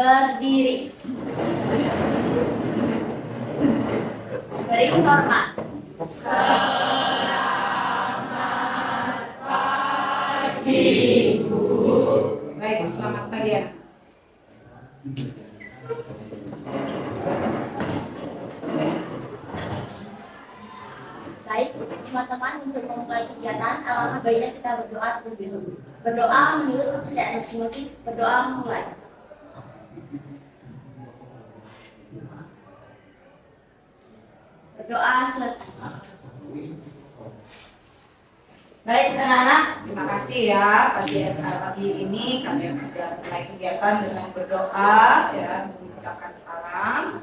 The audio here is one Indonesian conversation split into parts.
Berdiri. Beri hormat. Baik, selamat pagi ya. Baik, teman-teman, untuk memulai kegiatan, alangkah baiknya kita berdoa terlebih dahulu. Berdoa menurut kepercayaan masing-masing. Berdoa mulai. Berdoa selesai. Baik anak-anak, terima kasih ya pagi ini kalian sudah mulai kegiatan dengan berdoa ya, mengucapkan salam.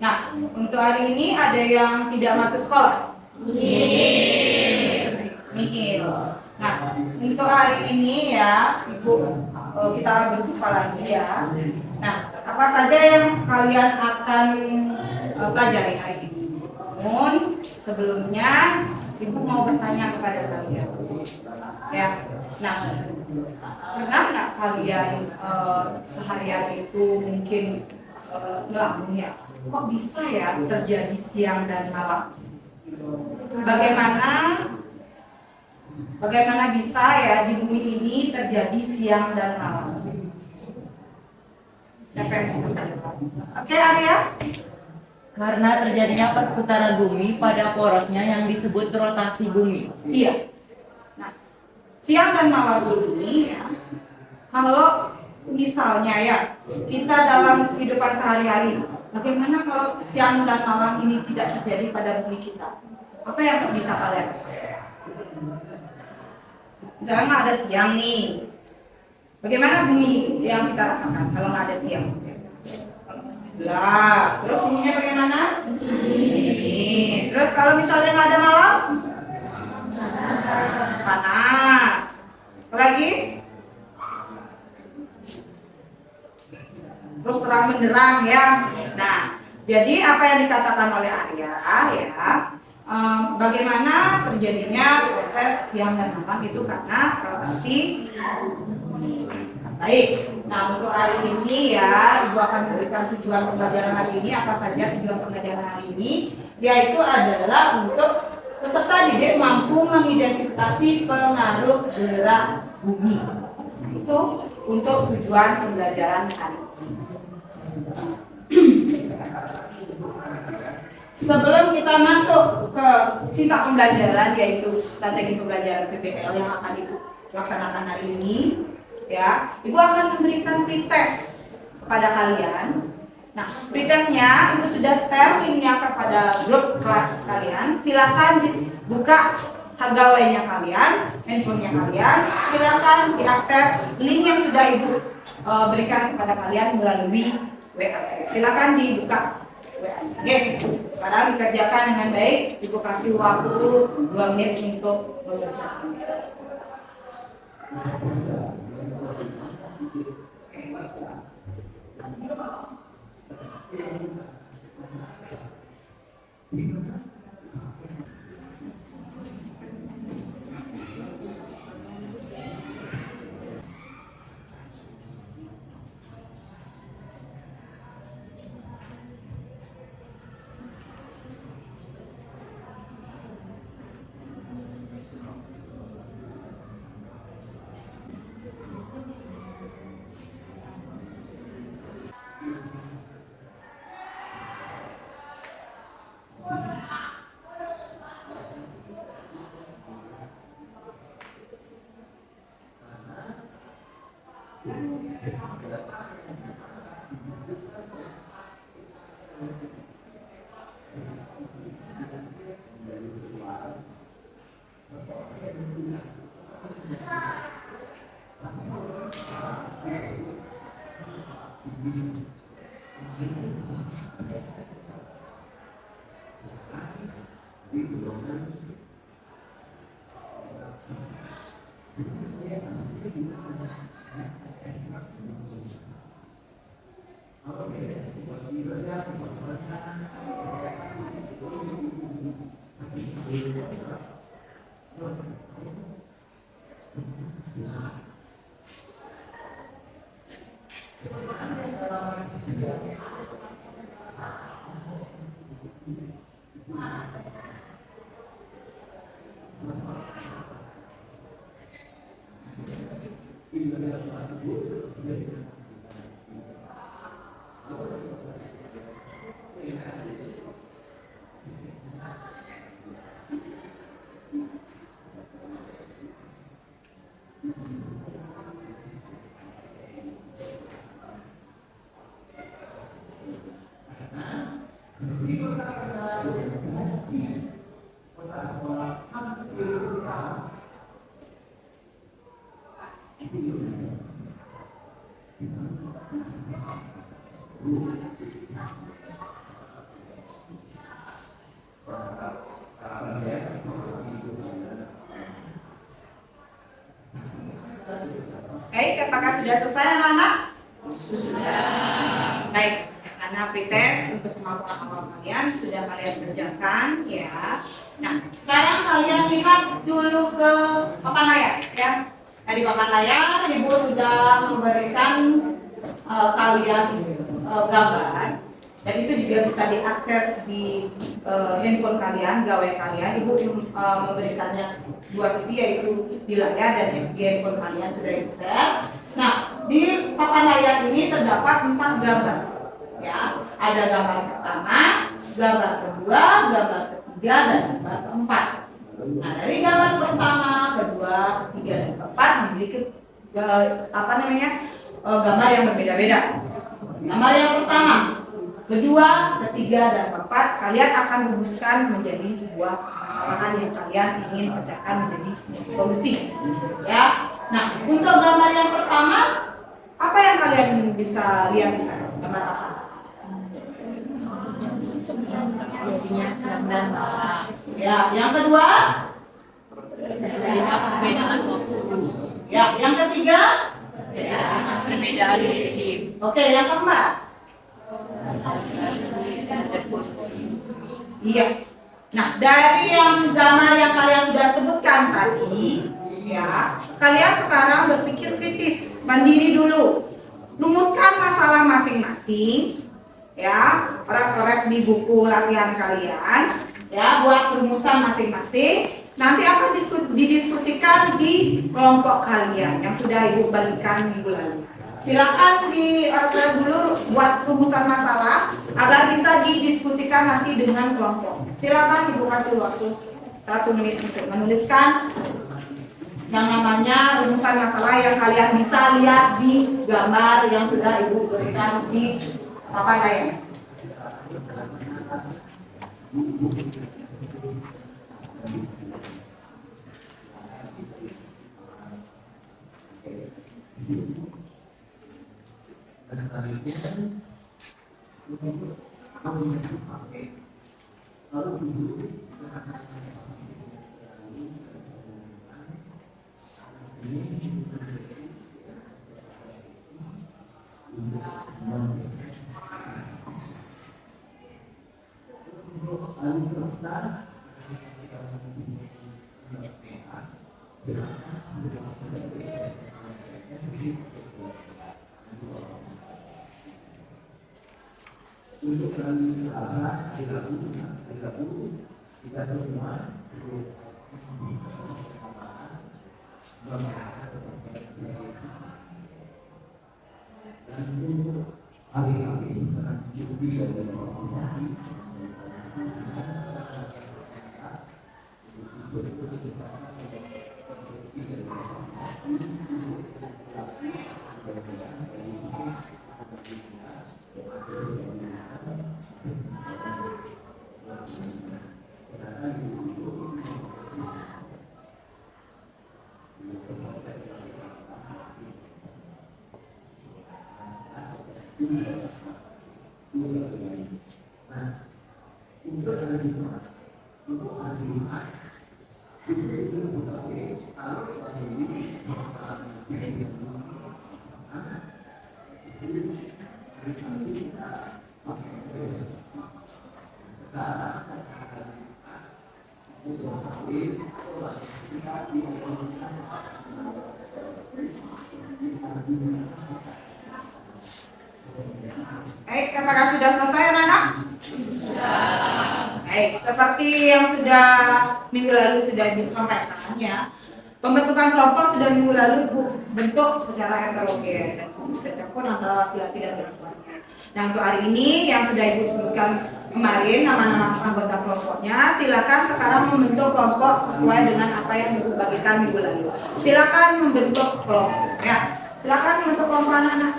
Nah, untuk hari ini ada yang tidak masuk sekolah? Nihil. Nah, untuk hari ini ya, Ibu kita berjumpa lagi ya. Nah, apa saja yang kalian akan pelajari hari ini? Namun sebelumnya Ibu mau bertanya kepada kalian, ya. Nah, pernah nggak kalian seharian itu mungkin ngelamun ya? Kok bisa ya terjadi siang dan malam? Bagaimana bisa ya di bumi ini terjadi siang dan malam? Siapa yang bisa menjawab? Oke, Arya. Karena terjadinya perputaran bumi pada porosnya yang disebut rotasi bumi. Iya. Nah, siang dan malam ini ya, kalau misalnya ya kita dalam kehidupan sehari-hari, bagaimana kalau siang dan malam ini tidak terjadi pada bumi kita? Apa yang bisa kalian rasakan? Misalnya ada siang nih, bagaimana bumi yang kita rasakan kalau nggak ada siang? Lah, terus ininya bagaimana? Ini. Terus kalau misalnya nggak ada malam? Panas. Apa lagi? Terus terang benderang ya. Nah, jadi apa yang dikatakan oleh Arya ya, bagaimana terjadinya proses siang dan malam itu karena rotasi. Baik, nah untuk hari ini ya, Ibu akan memberikan tujuan pembelajaran hari ini. Apa saja tujuan pembelajaran hari ini? Yaitu adalah untuk peserta didik mampu mengidentifikasi pengaruh gerak bumi. Nah, itu untuk tujuan pembelajaran hari ini. Sebelum kita masuk ke sifat pembelajaran, yaitu strategi pembelajaran PPL yang akan Ibu laksanakan hari ini, ya, Ibu akan memberikan pretest kepada kalian. Nah, pretestnya Ibu sudah share linknya kepada grup kelas kalian. Silakan dibuka gawainya kalian, handphonenya kalian. Silakan diakses link yang sudah Ibu berikan kepada kalian melalui WA. Silakan dibuka WA. Oke, sekarang dikerjakan dengan baik. Ibu kasih waktu 2 menit untuk mengerjakan. Baik, apakah sudah selesai anak-anak? Sudah. Baik, karena pretest untuk kemampuan awal kalian sudah kalian kerjakan ya. Nah, sekarang kalian lihat dulu ke papan layar ya. Nah, di papan layar Ibu sudah memberikan kalian gambar dan itu juga bisa diakses di handphone kalian, gawai kalian. Ibu memberikannya dua sisi, yaitu di layar dan di handphone kalian sudah Ibu share. Nah, di papan layar ini terdapat 4 gambar ya. Ada gambar pertama, gambar kedua, gambar ketiga, dan gambar keempat. Nah, dari gambar pertama, kedua, ketiga, dan keempat memiliki gambar yang berbeda-beda. Gambar yang pertama, kedua, ketiga, dan keempat kalian akan rumuskan menjadi sebuah permasalahan yang kalian ingin pecahkan menjadi sebuah solusi. Ya. Nah, untuk gambar yang pertama, apa yang kalian bisa lihat di sana? Gambar apa? Jadinya 19. Ya, yang kedua? Lihat perbedaan waktu. Ya, yang ketiga? Perbedaan iklim. Oke, yang keempat? Iya. Nah, dari yang gambar yang kalian sudah sebutkan tadi, ya, kalian sekarang berpikir kritis, mandiri dulu. Rumuskan masalah masing-masing, ya, korek-korek di buku latihan kalian, ya, buat rumusan masing-masing. Nanti akan didiskusikan di kelompok kalian yang sudah Ibu bagikan minggu lalu. Silakan diorek dulu buat rumusan masalah agar bisa didiskusikan nanti dengan kelompok. Silakan Ibu kasih waktu 1 menit untuk menuliskan yang namanya rumusan masalah yang kalian bisa lihat di gambar yang sudah Ibu berikan di papan layar. Untuk kali salah kita semua dan untuk hari-hari bisa Baik, apakah sudah selesai anak-anak? Baik, seperti yang sudah minggu lalu sudah disampaikan ya, pembentukan kelompok sudah minggu lalu bentuk secara heterogen dan sudah campur antara laki-laki dan perempuan. Nah, untuk hari ini yang sudah Ibu sebutkan kemarin nama-nama anggota kelompoknya. Silakan sekarang membentuk kelompok sesuai dengan apa yang Ibu bagikan minggu lalu. Silakan membentuk kelompok ya. Silakan membentuk kelompok anak-anak.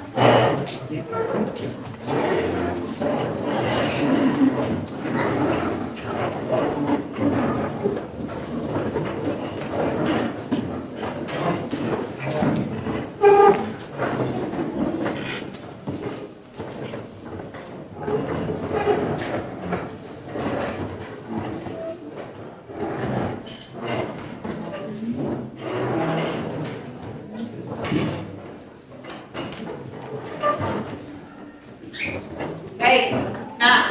Baik, nah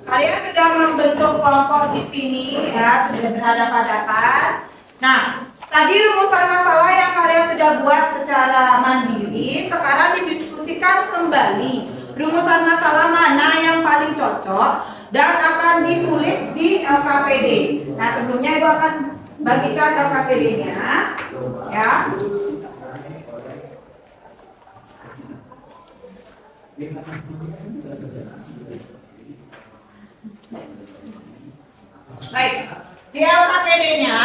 kalian sudah membentuk kelompok di sini ya, sudah berhadapan-hadapan. Nah, tadi rumusan masalah yang kalian sudah buat secara mandiri, sekarang didiskusikan kembali rumusan masalah mana yang paling cocok dan akan ditulis di LKPD. Nah, sebelumnya Ibu akan bagikan LKPD-nya ya. Baik, di LKPD-nya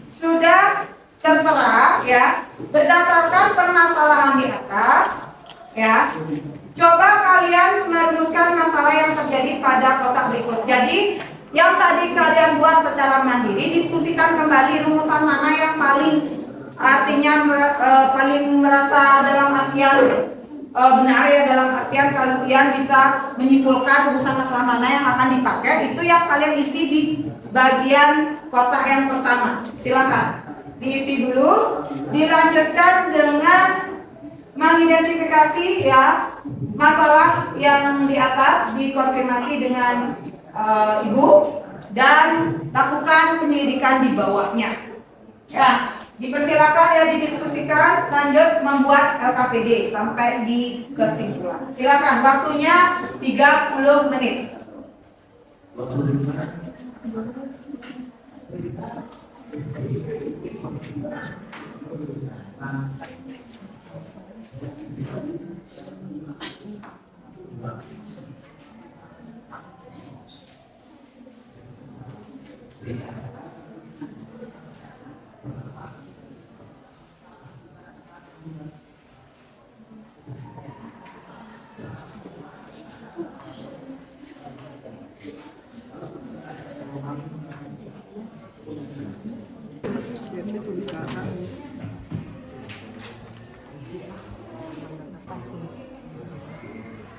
sudah tertera ya, berdasarkan permasalahan di atas ya. Coba kalian merumuskan masalah yang terjadi pada kotak berikut. Jadi yang tadi kalian buat secara mandiri, diskusikan kembali rumusan mana yang paling paling merasa dalam artian benar ya, dalam artian kalian bisa menyimpulkan rumusan masalah mana yang akan dipakai. Itu yang kalian isi di bagian kotak yang pertama. Silakan diisi dulu. Dilanjutkan dengan mengidentifikasi ya masalah yang di atas, dikonfirmasi dengan Ibu, dan lakukan penyelidikan di bawahnya. Ya, dipersilakan ya, didiskusikan, lanjut membuat LKPD sampai di kesimpulan. Silakan, waktunya 30 menit.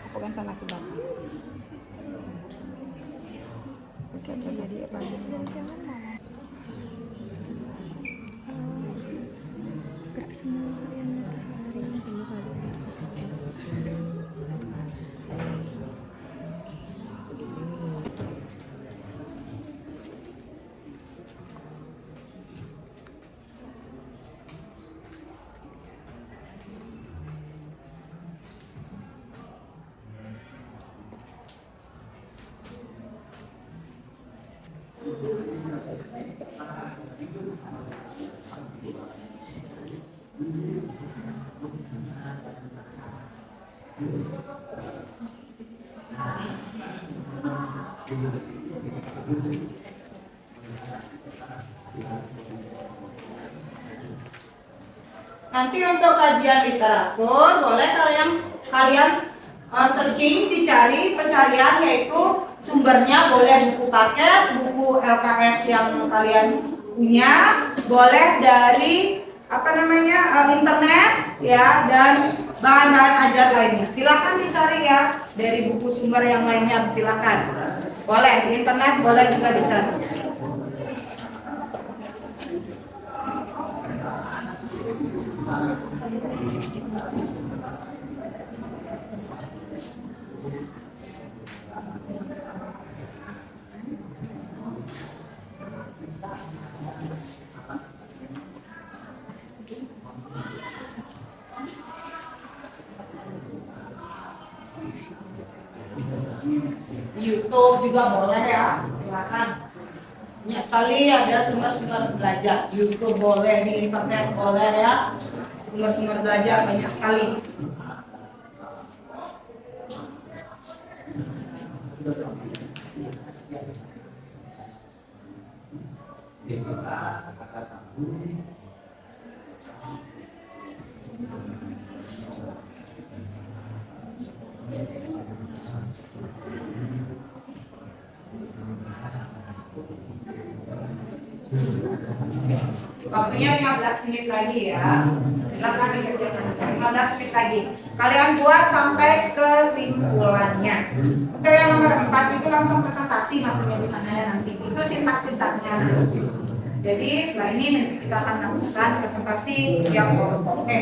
Bukan sana ke bawah. Oke, jadi apa? Gerak semua yang matahari semua hari. Nanti untuk kajian literatur boleh kalian searching, dicari pencarian, yaitu sumbernya boleh buku paket, buku LKS yang kalian punya, boleh dari internet ya, dan bahan-bahan ajar lainnya. Silakan dicari ya, dari buku sumber yang lainnya silakan. Boleh di internet, boleh juga dicari. YouTube juga boleh ya, silakan. Banyak sekali ada sumber-sumber belajar. YouTube boleh, di internet boleh ya. Sumber-sumber belajar banyak sekali. Waktunya 15 menit lagi ya. Silakan dikerjakan. 15 menit lagi. Kalian buat sampai kesimpulannya. Oke, yang nomor 4 itu langsung presentasi masuknya di sana ya nanti. Itu sintaks-sintaksnya. Jadi setelah ini nanti kita akan lakukan presentasi setiap kelompok. Oke.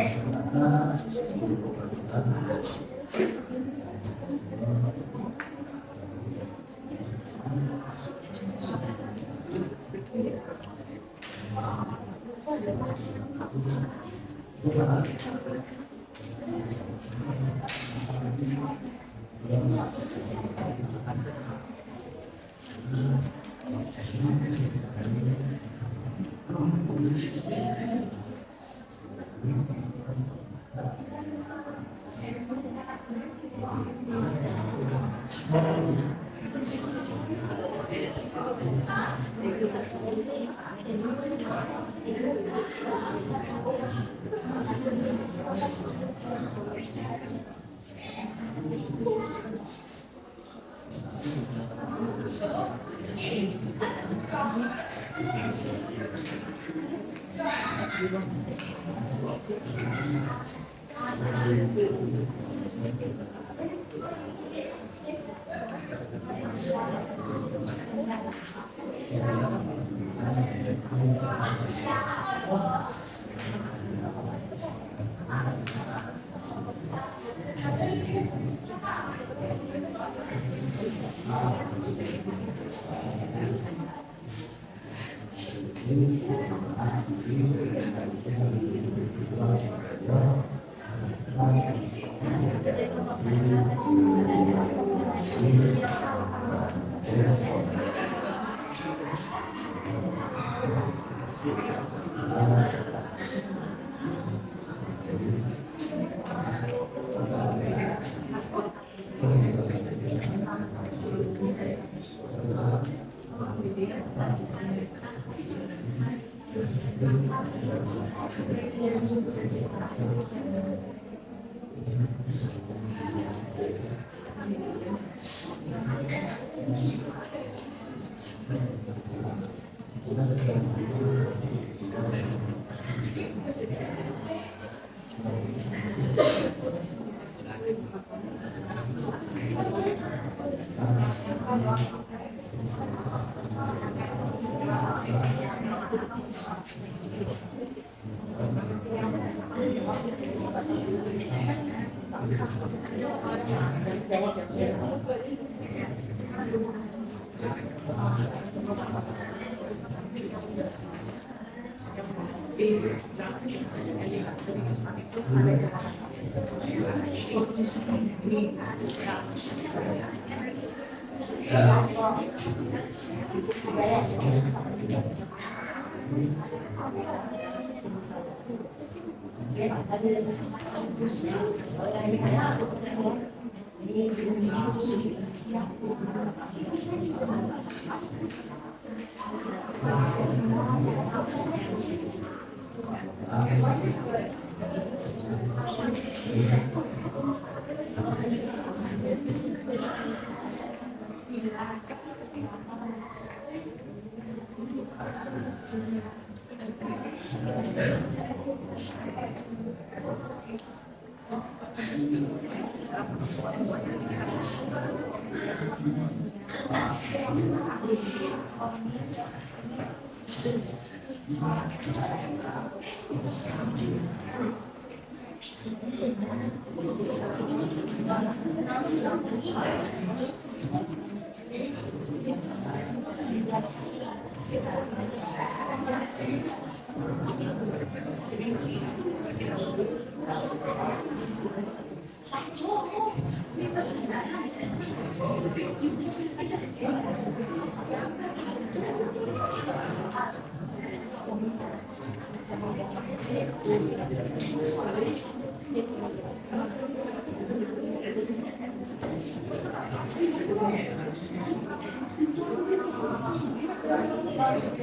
Waktunya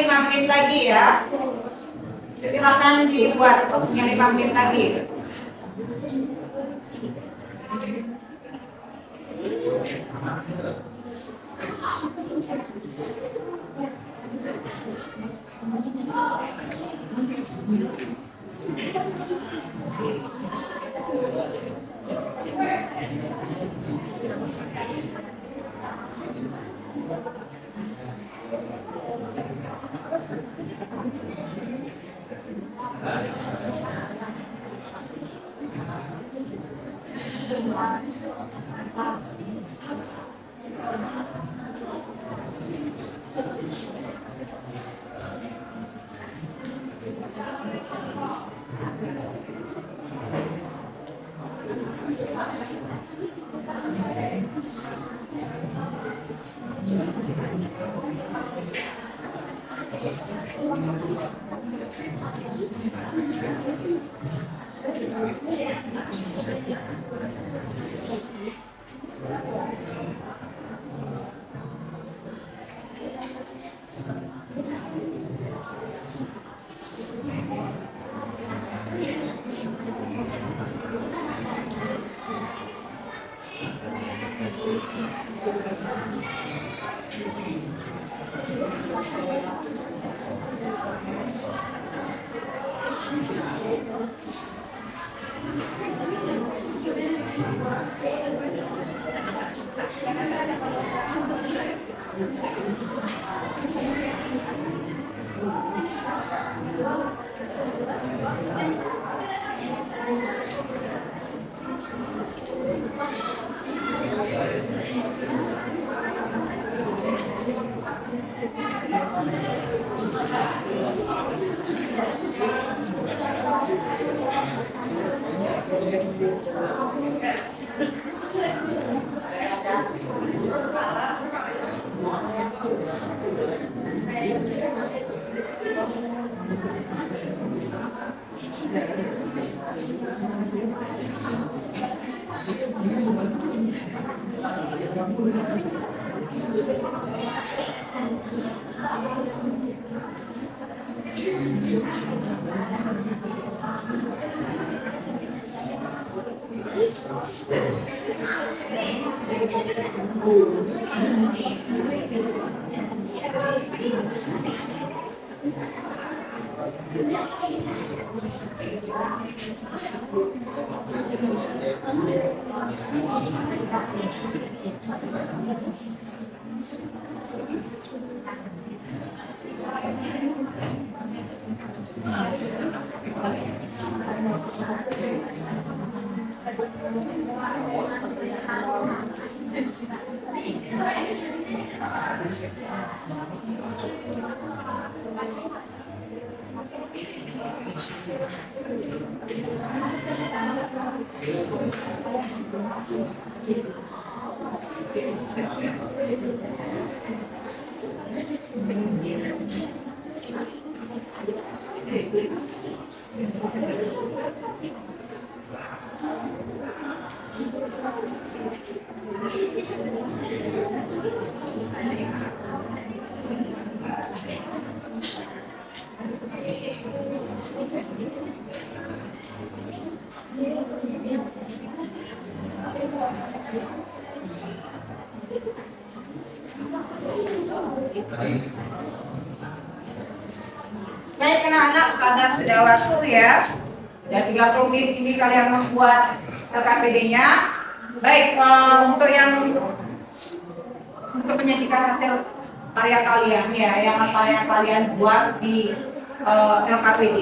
5 menit lagi ya. Silakan dibuat waktunya 5 menit lagi. Baik anak-anak, karena sudah waktu ya. Dan 30 menit ini kalian membuat LKPD-nya. Baik, untuk menyajikan hasil karya kalian ya, yang kalian buat di LKPD,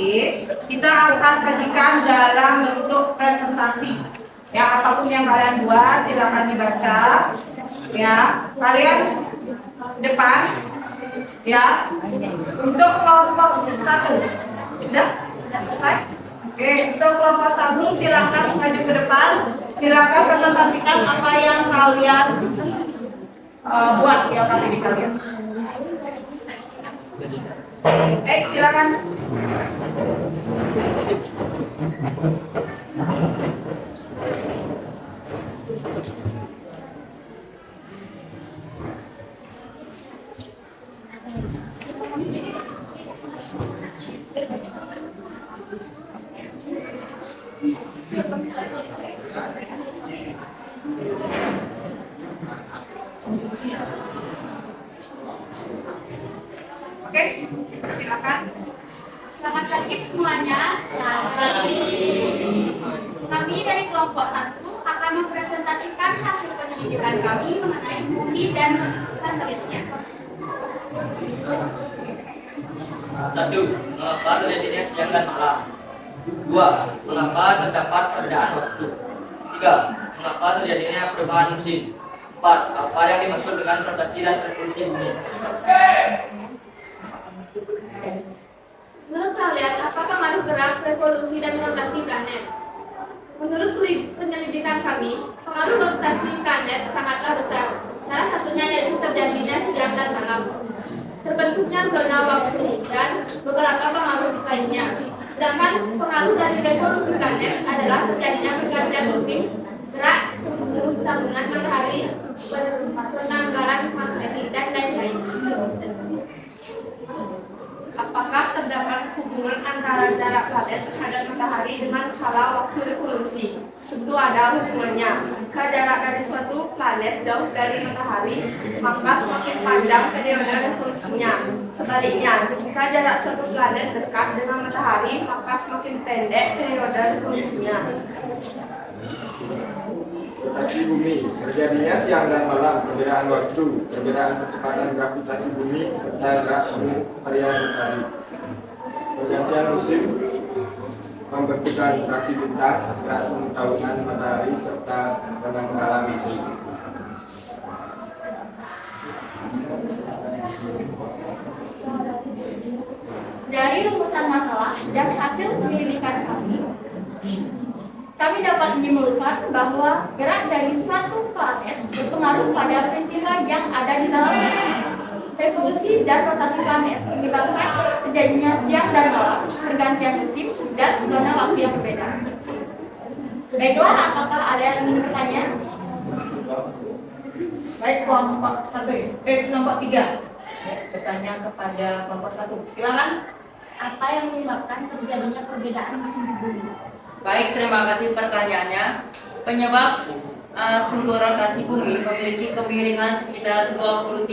kita akan sajikan dalam bentuk presentasi. Ya, apapun yang kalian buat silakan dibaca. Ya, kalian depan. Ya, untuk kelompok 1 sudah selesai. Oke, untuk kelompok 1 silakan maju ke depan. Silakan presentasikan apa yang kalian buat ya kali ini kalian. Baik, silakan. Oke, silakan. Selamat pagi semuanya. Kami dari kelompok 1 akan mempresentasikan hasil penyelidikan kami mengenai bumi dan satelitnya. 1. Mengapa terjadinya siang dan malam? 2. Mengapa terdapat perbedaan waktu? 3. Mengapa terjadinya perubahan musim? 4. Apa yang dimaksud dengan rotasi dan revolusi bumi? Menurut kalian, apa pengaruh gerak, revolusi, dan rotasi planet? Menurut penyelidikan kami, pengaruh rotasi planet sangatlah besar. Salah satunya yaitu terjadinya siang dan malam, terbentuknya zona waktu, dan beberapa pengaruh lainnya. Sedangkan pengaruh dari revolusi planet adalah terjadinya pergantian musim, gerak seluruh tabungan matahari, penanggalan marseni, dan lain-lain. Apakah terdapat hubungan antara jarak planet terhadap matahari dengan skala waktu revolusi? Tentu ada hubungannya. Jika jarak dari suatu planet jauh dari matahari, maka semakin panjang periode revolusinya. Sebaliknya, jika jarak suatu planet dekat dengan matahari, maka semakin pendek periode revolusinya. Rotasi bumi, terjadinya siang dan malam, perbedaan waktu, perbedaan percepatan gravitasi bumi, serta gerak semu harian matahari. Pergantian musim, pembentukan rotasi bintang, gerak semu tahunan matahari, serta penanggalan musim. Dari rumusan masalah dan hasil penyelidikan kami dapat menyimpulkan bahwa gerak dari satu planet berpengaruh pada peristiwa yang ada di dalamnya. Revolusi dan rotasi planet menyebabkan terjadinya siang dan malam, pergantian musim, dan zona waktu yang berbeda. Baiklah, apakah ada yang ingin bertanya? Baik, kelompok 3 bertanya kepada kelompok 1. Silakan. Apa yang menyebabkan terjadinya perbedaan musim di bumi? Baik, terima kasih pertanyaannya. Penyebab sumber rotasi bumi memiliki kemiringan sekitar 23,5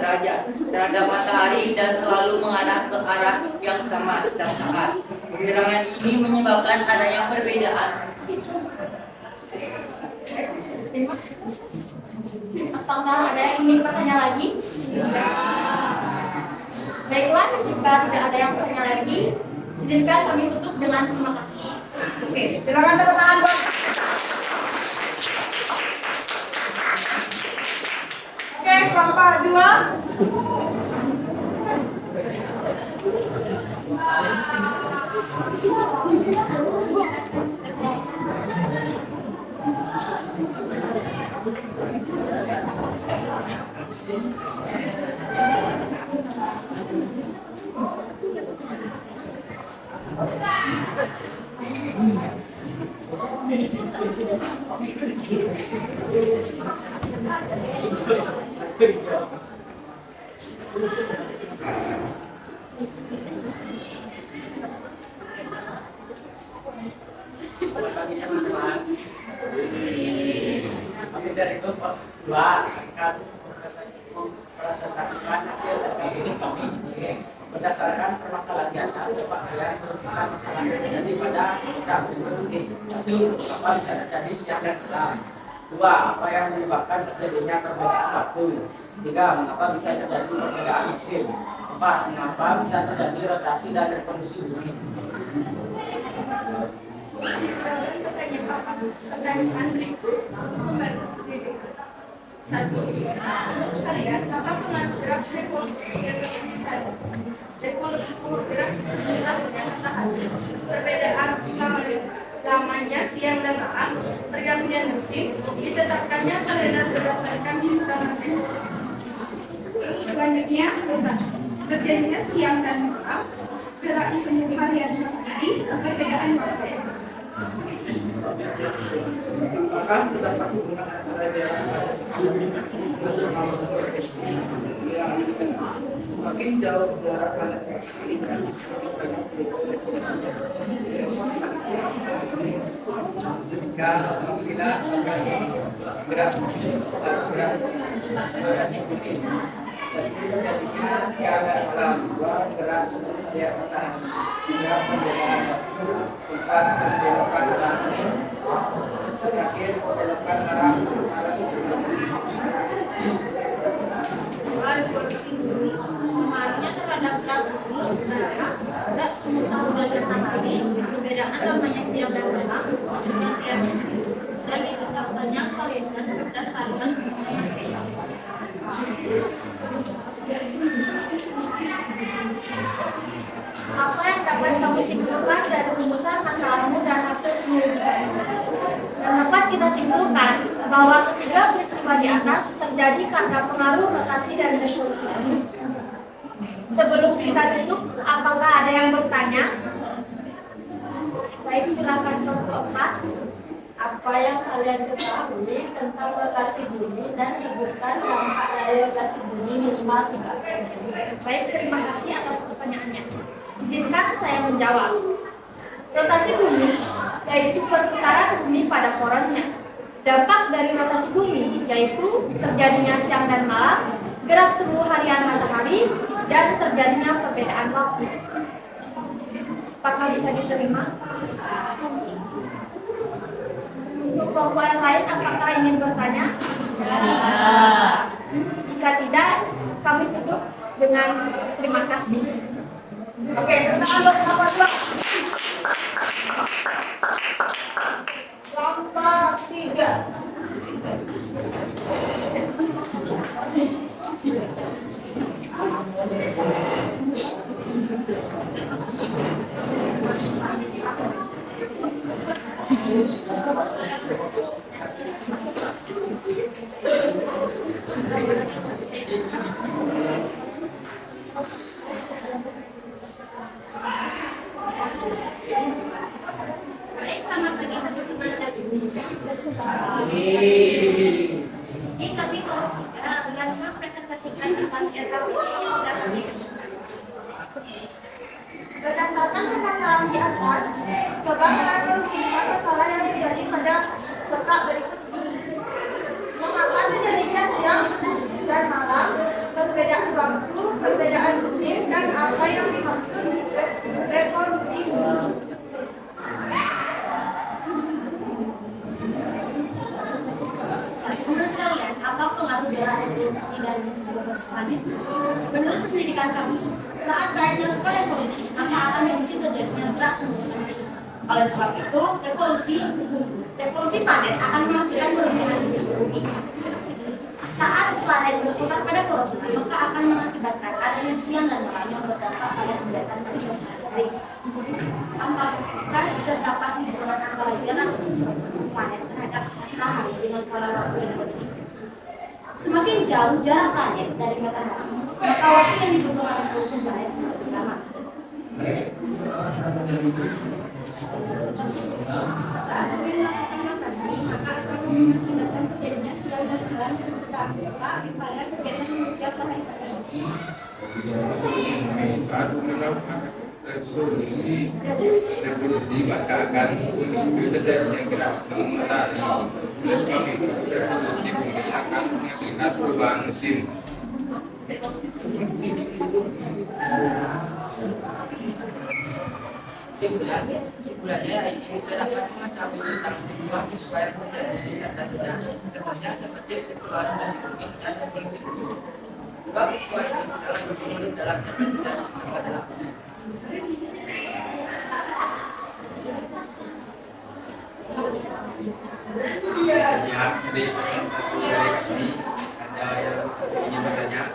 derajat terhadap matahari dan selalu mengarah ke arah yang sama setiap saat. Kemiringan ini menyebabkan adanya perbedaan musim. Apakah ada yang ingin bertanya lagi? Baiklah, jika tidak ada yang bertanya lagi, izinkan kami tutup dengan terima kasih. Oke, silakan tepuk tangan buat. Oke, kelompok 2. Kami dari kelompok 2 akan mempresentasikan hasil dari kami berdasarkan permasalahan di atas. Coba kalian menentukan masalah yang terjadi pada program berikut ini. 1. Apa bisa terjadi siang dan malam? 2. Apa yang menyebabkan terjadinya perbedaan waktu? 3. Mengapa bisa terjadi perbedaan musim? 4. Mengapa bisa terjadi rotasi dan revolusi bumi? Pertanyaan berikut membantu pendidikan. 1. Menurut kalian, apa pengaruh gerak revolusi dan rotasi planet? Revolusi bergerak sebelah dengan matahari. Perbedaan lamanya siang dan malam, pergantian musim, ditetapkannya kalender berdasarkan sistem Masehi. Selanjutnya, rotasi. terjadinya siang dan malam, gerak semu harian matahari, perbedaan waktu. Apakah terdapat hubungan antara jarak pada bumi dan pengalaman proyeksi yang semakin jauh jarak planet matahari berarti semakin banyak revolusinya. Jika apabila gerak pada si bumi jadinya siang dan malam gerak seperti yang matahari gerak perbedaan tempat membelokkan arah terakhir membelokkan arah Revolusi bumi pengaruhnya terhadap gerak bumi gerak semu dan matahari, perbedaan lamanya siang dan malam, pergantian musim, dan ditetapkannya kalender berdasarkan apa yang dapat kami simpulkan dari rumusan masalahmu dan hasil penyelidikanmu? Dan dapat kita simpulkan bahwa ketiga peristiwa di atas terjadi karena pengaruh rotasi dan revolusi bumi. Sebelum kita tutup, apakah ada yang bertanya? Baik, silakan kelompok 4. Apa yang kalian ketahui tentang rotasi bumi dan sebutkan dampak dari rotasi bumi minimal 3. Baik, terima kasih atas pertanyaannya. Izinkan saya menjawab. Rotasi bumi yaitu perputaran bumi pada porosnya. Dampak dari rotasi bumi yaitu terjadinya siang dan malam, gerak semu harian matahari, dan terjadinya perbedaan waktu. Apakah bisa diterima? Untuk kelompok yang lain, apakah ingin bertanya? Jika tidak, kami tutup dengan terima kasih. Oke, tepuk tangan untuk kelompok 2. Kelompok 3. Baik, selamat pagi teman-teman dari Indonesia. Ini kami akan mempresentasikan tentang RKPD yang sudah kami kerjakan. Berdasarkan permasalahan di atas, coba kalian merumuskan masalah yang terjadi pada kotak berikut ini. Mengapa terjadinya siang dan malam, perbedaan waktu, perbedaan musim, dan apa yang dimaksud revolusi bumi? Menurut kalian, apa pengaruh gerak revolusi dan revolusi planet? Menurut pendidikan kami, saat planet melakukan revolusi, maka akan memicu terjadinya gerak semu matahari. Oleh sebab itu, revolusi planet akan menghasilkan perubahan di bumi. Saat planet berputar pada porosnya, maka akan mengakibatkan adanya siang dan malam yang berdampak pada kegiatan manusia sehari-hari. Apakah terdapat hubungan antara jarak planet terhadap matahari dengan pola waktu revolusi? Semakin jauh jarak planet dari matahari, maka waktu yang dibutuhkan revolusi planet semakin lama. Saat bumi melakukan rotasi, maka akan mengakibatkan terjadinya siang dan malam yang berdampak pada kegiatan manusia sehari-hari. Saat melakukan revolusi maka akan menuju terjadinya gerak semu matahari. Oleh sebab itu, revolusi bumi akan menghasilkan perubahan musim. Simpulannya ini kita dapat mengetahui tentang peristiwa yang terjadi di atas dan contohnya seperti peristiwa rotasi bumi dan revolusi bumi. Dua peristiwa ini saling berhubungan dalam kata dan dalam. Ya, dari presentasi dari sini ada yang ingin bertanya?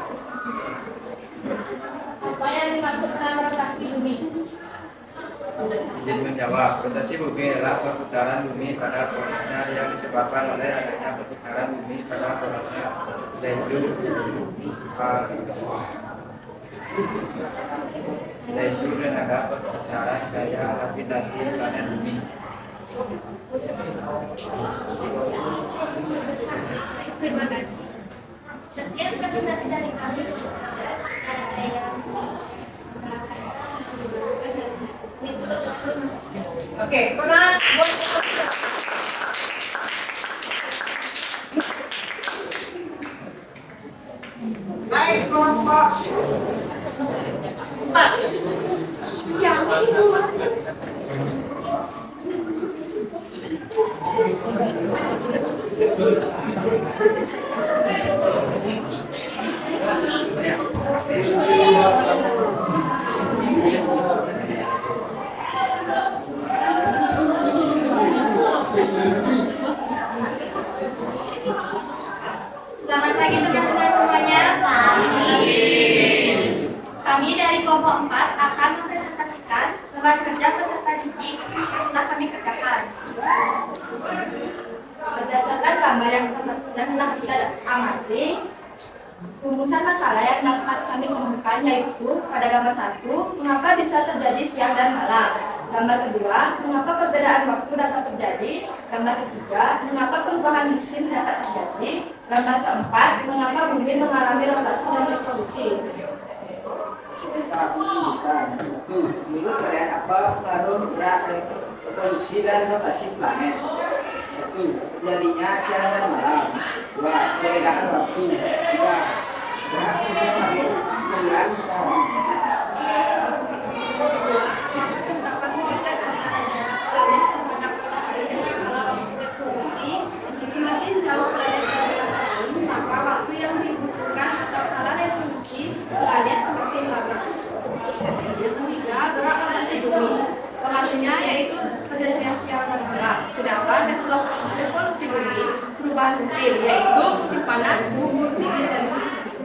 Apa yang dimaksudkan rotasi bumi? Izin menjawab, rotasi bumi adalah perputaran bumi pada porosnya yang disebabkan oleh adanya perputaran bumi pada porosnya, yaitu yaitu tenaga perputaran gaya gravitasi planet bumi. Terima kasih. Sekian presentasi dari kami. Oke, kemudian baik kelompok 4. Yang kedua. Selamat pagi teman-teman semuanya. Kami dari kelompok 4 akan mempresentasikan lembar kerja peserta didik yang telah kami kerjakan. Berdasarkan gambar yang telah kita amati, rumusan masalah yang dapat kami temukan yaitu pada gambar 1, mengapa bisa terjadi siang dan malam. Gambar kedua, mengapa perbedaan waktu dapat terjadi. Gambar ketiga, mengapa perubahan musim dapat terjadi. Gambar keempat, mengapa bumi mengalami rotasi dan revolusi. Menurut kalian apa pengaruh gerak revolusi dan rotasi planet? 1. Terjadinya siang dan malam. 2. Perbedaan waktu. 3. Gerak sebelum hari bulan tahun. Semakin jauh planet terhadap maka waktu yang dibutuhkan atau arah revolusi planet semakin lama. Yang ketiga, gerak rotasi bumi. Pengaruhnya yaitu terjadinya siang dan malam. Sedangkan revolusi bumi perubahan musim yaitu musim panas, gugur, dingin, dan musim semi.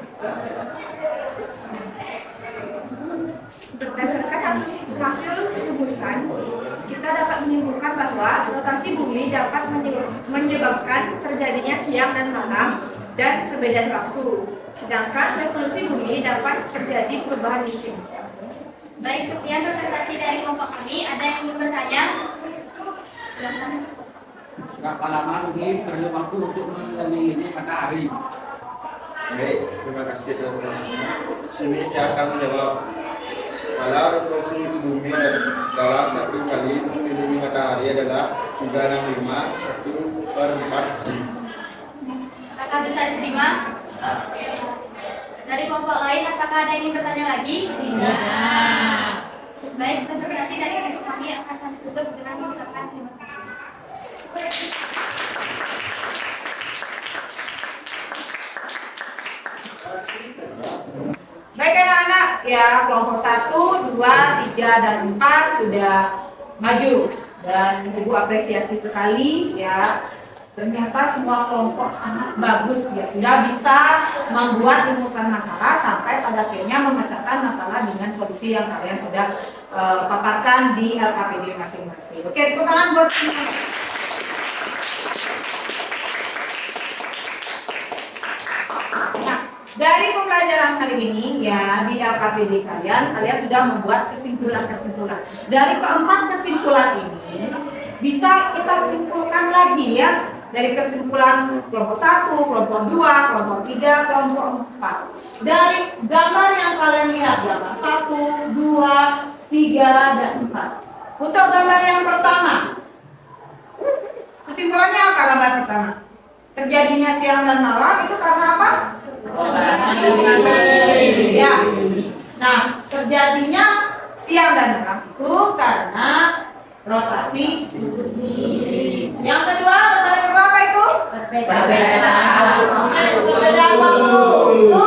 Berdasarkan hasil rumusan, kita dapat menyimpulkan bahwa rotasi bumi dapat menyebabkan terjadinya siang dan malam dan perbedaan waktu. Sedangkan revolusi bumi dapat terjadi perubahan musim. Baik, sekian presentasi dari kelompok kami. Ada yang ingin bertanya? Silakan. Berapa lama bumi perlu waktu untuk mengelilingi matahari? Baik, terima kasih teman-teman. Sini saya akan menjawab. Kalau revolusi bumi dalam 1 kali mengelilingi matahari adalah 365 1/4 jam. Apakah bisa diterima? Dari kelompok lain, apakah ada yang ingin bertanya lagi? Baik, presentasi dari kelompok kami akan kami tutup dengan mengucapkan terima kasih. Baik anak-anak, ya kelompok 1, 2, 3, dan 4 sudah maju dan Ibu apresiasi sekali ya. Ternyata semua kelompok sangat bagus ya, sudah bisa membuat rumusan masalah sampai pada akhirnya memecahkan masalah dengan solusi yang kalian sudah paparkan di LKPD masing-masing. Oke, tepuk tangan buat semua. Nah, dari pembelajaran hari ini ya di LKPD kalian sudah membuat kesimpulan-kesimpulan. Dari keempat kesimpulan ini bisa kita simpulkan lagi ya. Dari kesimpulan kelompok 1, kelompok 2, kelompok 3, kelompok 4. Dari gambar yang kalian lihat, gambar 1, 2, 3, dan 4. Untuk gambar yang pertama, kesimpulannya apa gambar pertama? Terjadinya siang dan malam itu karena apa? Ya. Nah, terjadinya siang dan malam itu karena rotasi bumi. Yang kedua, gambar yang kedua apa itu? Perbedaan waktu itu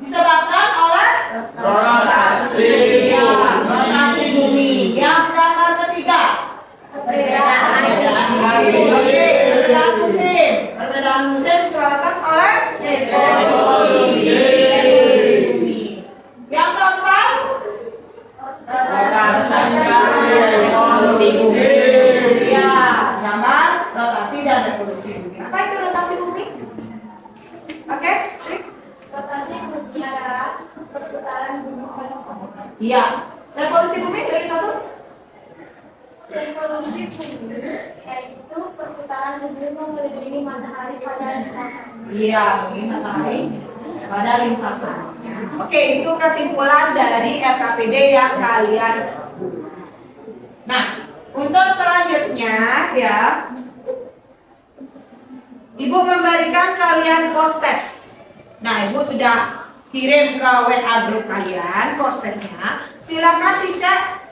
disebabkan oleh rotasi. Ya, rotasi bumi. Yang gambar ketiga, perbedaan musim. Perbedaan musim disebabkan oleh revolusi bumi. Yang keempat, revolusi bumi. Ya, gambar rotasi dan revolusi bumi. Apa itu rotasi bumi? Oke, Iya. Revolusi bumi lagi satu. Revolusi bumi yaitu perputaran bumi mengelilingi matahari pada lintasannya. Iya, ini matahari pada lintasannya. Oke, itu kesimpulan dari RKPD yang kalian. Nah, untuk selanjutnya ya, Ibu memberikan kalian post test. Nah, Ibu sudah kirim ke WA grup kalian post testnya. Silakan dicek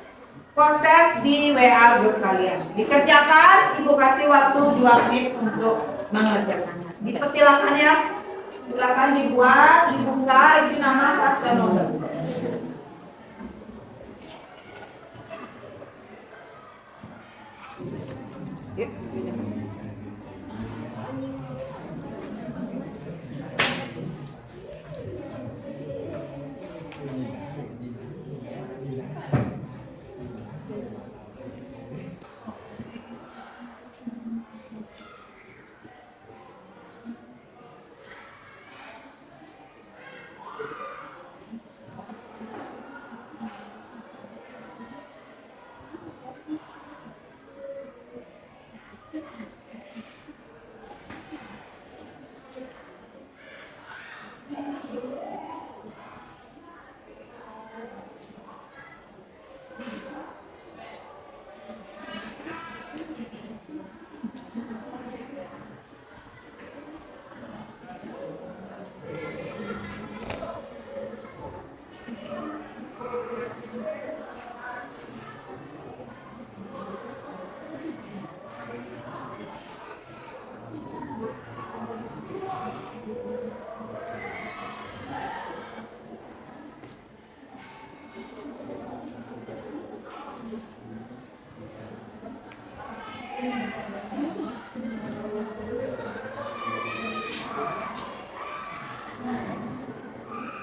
post test di WA grup kalian. Dikerjakan, Ibu kasih waktu 2 menit untuk mengerjakannya. Dipersilakan ya. Silakan dibuat, dibuka, isi nama, kelas dan nomor.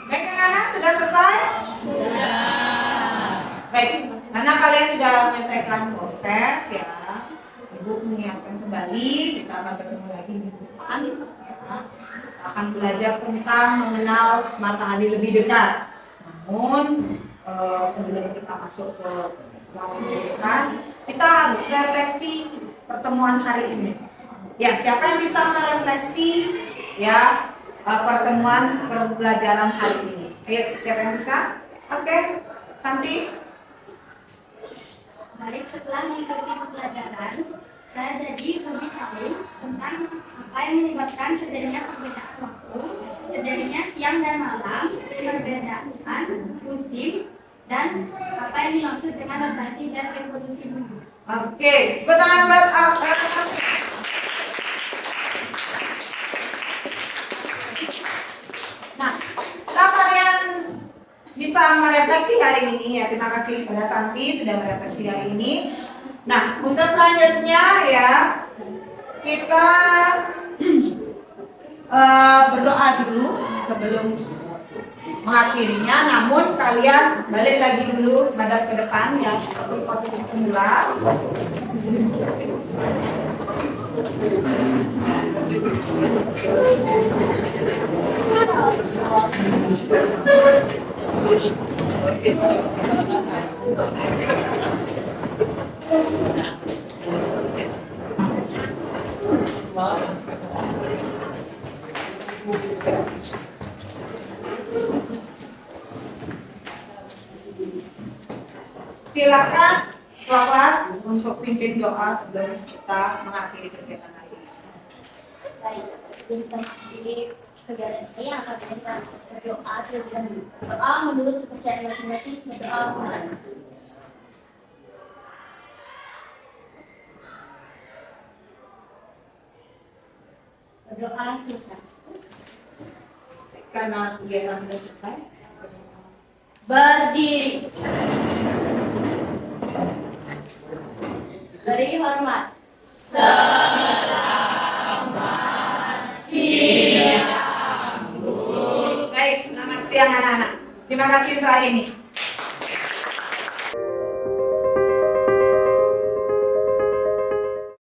Baik, anak-anak sudah selesai? Sudah. Baik, karena kalian sudah menyelesaikan post test ya, Ibu mengingatkan kembali, kita akan bertemu lagi minggu depan ya. Kita akan belajar tentang mengenal matahari lebih dekat. Namun sebelum kita masuk ke depan, kita harus refleksi pertemuan hari ini. Ya, siapa yang bisa merefleksi ya pertemuan pembelajaran hari ini? Ayo, siapa yang bisa? Oke, Santi. Baik, setelah mengikuti pembelajaran, saya jadi lebih tahu tentang apa yang menyebabkan terjadinya perbedaan waktu, terjadinya siang dan malam, perbedaan musim, dan apa yang dimaksud dengan rotasi dan revolusi bumi. Oke, tepuk tangan buat Nah, setelah kalian bisa merefleksi hari ini ya, terima kasih kepada Santi sudah merefleksi hari ini. Nah, untuk selanjutnya ya, kita berdoa dulu sebelum mengakhirinya. Namun kalian balik lagi dulu madhab ke depan ya, seperti posisi semula. Silakan kelas untuk pimpin doa sebelum kita mengakhiri kegiatan hari ini. Baik, sebelum kita mengakhiri kegiatan ini akan kita berdoa terlebih dahulu. Doa menurut kepercayaan masing-masing, berdoa mulai. Berdoa selesai. Karena kegiatan sudah selesai, Berdiri. Beri hormat. baik, selamat siang anak-anak. Terima kasih untuk hari ini.